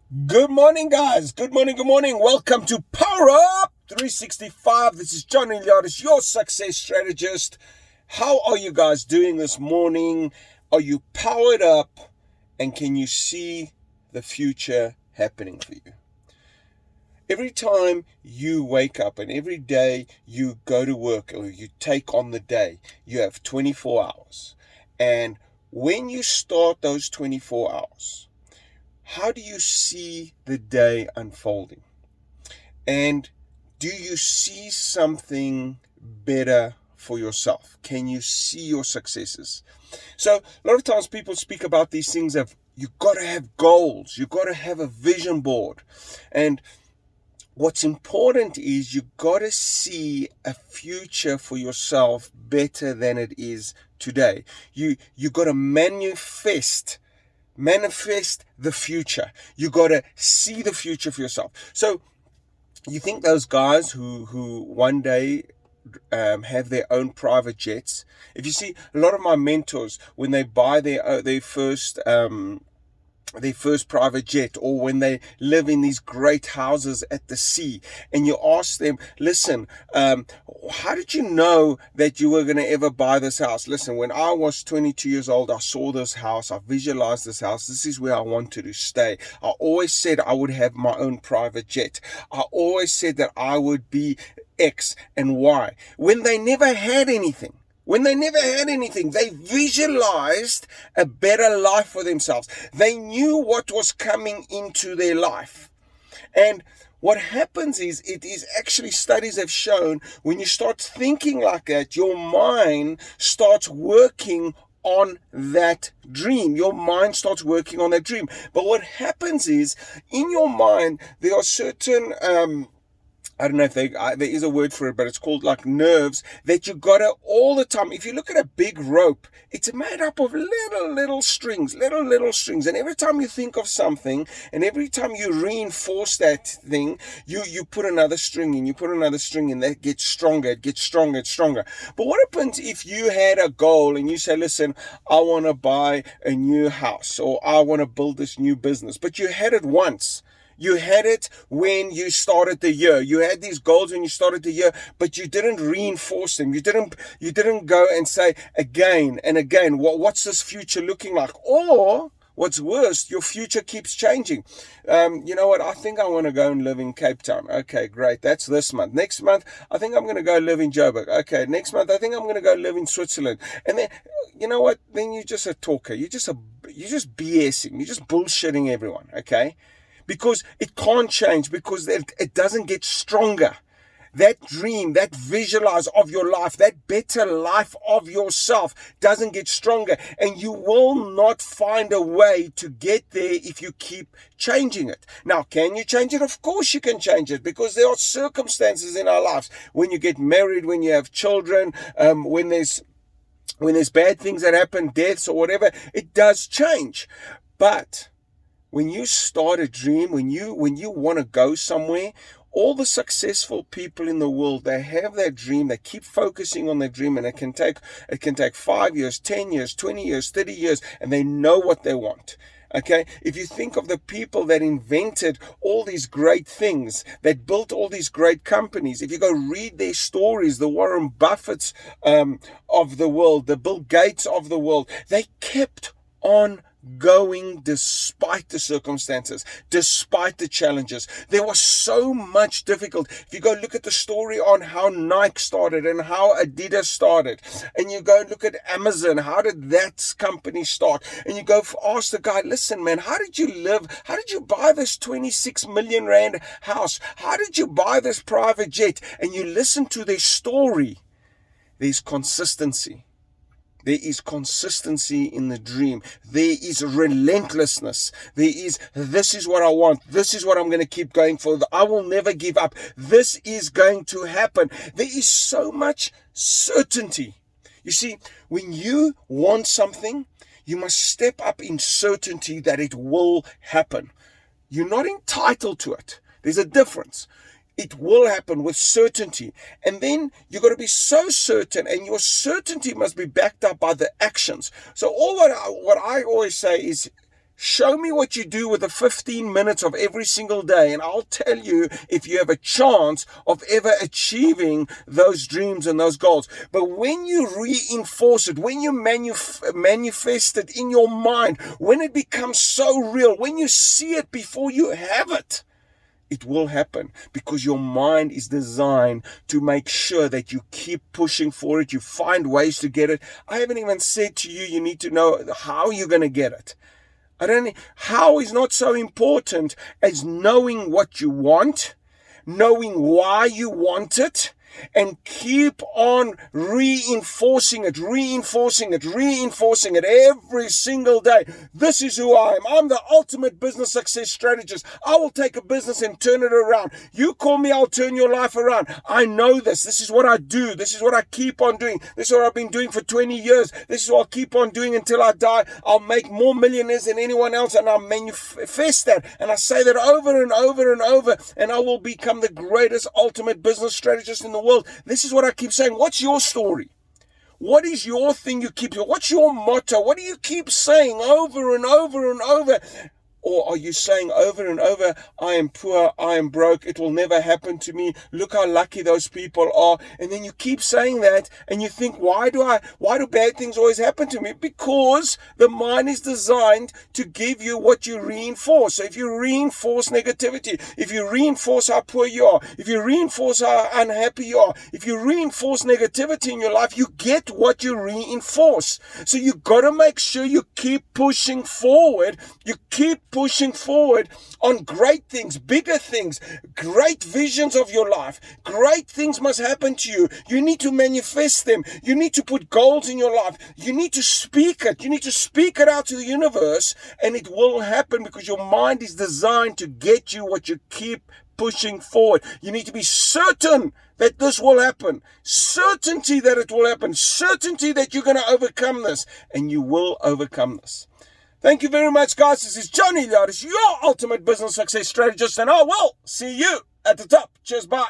Good morning, guys. Good morning. Good morning. Welcome to Power Up 365. This is John Eliadis, your success strategist. How are you guys doing this morning? Are you powered up? And can you see the future happening for you? Every time you wake up and every day you go to work or you take on the day, you have 24 hours. And when you start those 24 hours, how do you see the day unfolding? And do you see something better for yourself? Can you see your successes? So a lot of times people speak about these things of you got to have goals, you got to have a vision board. And what's important is you got to see a future for yourself better than it is today. You got to manifest the future. You got to see the future for yourself. So you think those guys who one day have their own private jets. If you see a lot of my mentors, when they buy their first private jet, or when they live in these great houses at the sea, and you ask them, listen, how did you know that you were going to ever buy this house? Listen, when I was 22 years old, I saw this house, I visualized this house, this is where I wanted to stay. I always said I would have my own private jet. I always said that I would be X and Y, when they never had anything. They visualized a better life for themselves. They knew what was coming into their life. And what happens is, it is actually, studies have shown, when you start thinking like that, your mind starts working on that dream. Your mind starts working on that dream. But what happens is, in your mind, there are certain I don't know if there is a word for it, but it's called like nerves that you gotta all the time. If you look at a big rope, it's made up of little strings. And every time you think of something, and every time you reinforce that thing, you put another string in, that gets stronger, it's stronger. But what happens if you had a goal and you say, listen, I want to buy a new house, or I want to build this new business, but you had it once. You had it when you started the year. You had these goals when you started the year, but you didn't reinforce them. You didn't go and say again and again, what's this future looking like? Or what's worse, your future keeps changing. You know what? I think I want to go and live in Cape Town. Okay, great. That's this month. Next month, I think I'm going to go live in Joburg. Okay, next month, I think I'm going to go live in Switzerland. And then, you know what? Then you're just a talker. You're just BSing. You're just bullshitting everyone. Okay. Because it can't change, because it doesn't get stronger. That dream, that visualize of your life, that better life of yourself doesn't get stronger. And you will not find a way to get there if you keep changing it. Now, can you change it? Of course you can change it, because there are circumstances in our lives. When you get married, when you have children, when there's bad things that happen, deaths or whatever, it does change. But when you start a dream, when you want to go somewhere, all the successful people in the world, they have that dream, they keep focusing on their dream, and it can take 5 years, 10 years, 20 years, 30 years, and they know what they want. Okay, if you think of the people that invented all these great things, that built all these great companies, if you go read their stories, the Warren Buffetts of the world, the Bill Gates of the world, they kept on going despite the circumstances, despite the challenges. There was so much difficult. If you go look at the story on how Nike started and how Adidas started, and you go look at Amazon, how did that company start, and you go ask the guy, listen man, how did you live? How did you buy this 26 million rand house? How did you buy this private jet? And you listen to their story. There's consistency. There is consistency in the dream. There is relentlessness. There is, this is what I want. This is what I'm going to keep going for. I will never give up. This is going to happen. There is so much certainty. You see, when you want something, you must step up in certainty that it will happen. You're not entitled to it. There's a difference. It will happen with certainty. And then you've got to be so certain, and your certainty must be backed up by the actions. So what I always say is, Show me what you do with the 15 minutes of every single day, and I'll tell you if you have a chance of ever achieving those dreams and those goals. But when you reinforce it, when you manifest it in your mind, when it becomes so real, when you see it before you have it, it will happen, because your mind is designed to make sure that you keep pushing for it. You find ways to get it. I haven't even said to you need to know how you're going to get it. How is not so important as knowing what you want, knowing why you want it, and keep on reinforcing it every single day. This is who I am. I'm the ultimate business success strategist. I will take a business and turn it around. You call me, I'll turn your life around. I know this. This is what I do. This is what I keep on doing. This is what I've been doing for 20 years. This is what I'll keep on doing until I die. I'll make more millionaires than anyone else, and I'll manifest that. And I say that over and over and over, and I will become the greatest ultimate business strategist in the world. This is what I keep saying. What's your story? What is your thing you keep? What's your motto? What do you keep saying over and over and over? Or are you saying over and over, I am poor, I am broke, it will never happen to me, look how lucky those people are. And then you keep saying that, and you think, why do bad things always happen to me? Because the mind is designed to give you what you reinforce. So if you reinforce negativity, if you reinforce how poor you are, if you reinforce how unhappy you are, if you reinforce negativity in your life, you get what you reinforce. So you got to make sure you keep pushing forward. You keep pushing forward on great things, bigger things, great visions of your life. Great things must happen to you. You need to manifest them. You need to put goals in your life. You need to speak it. You need to speak it out to the universe, and it will happen, because your mind is designed to get you what you keep pushing forward. You need to be certain that this will happen. Certainty that it will happen. Certainty that you're going to overcome this, and you will overcome this. Thank you very much, guys. This is Johnny Lodis, your ultimate business success strategist, and I will see you at the top. Cheers, bye.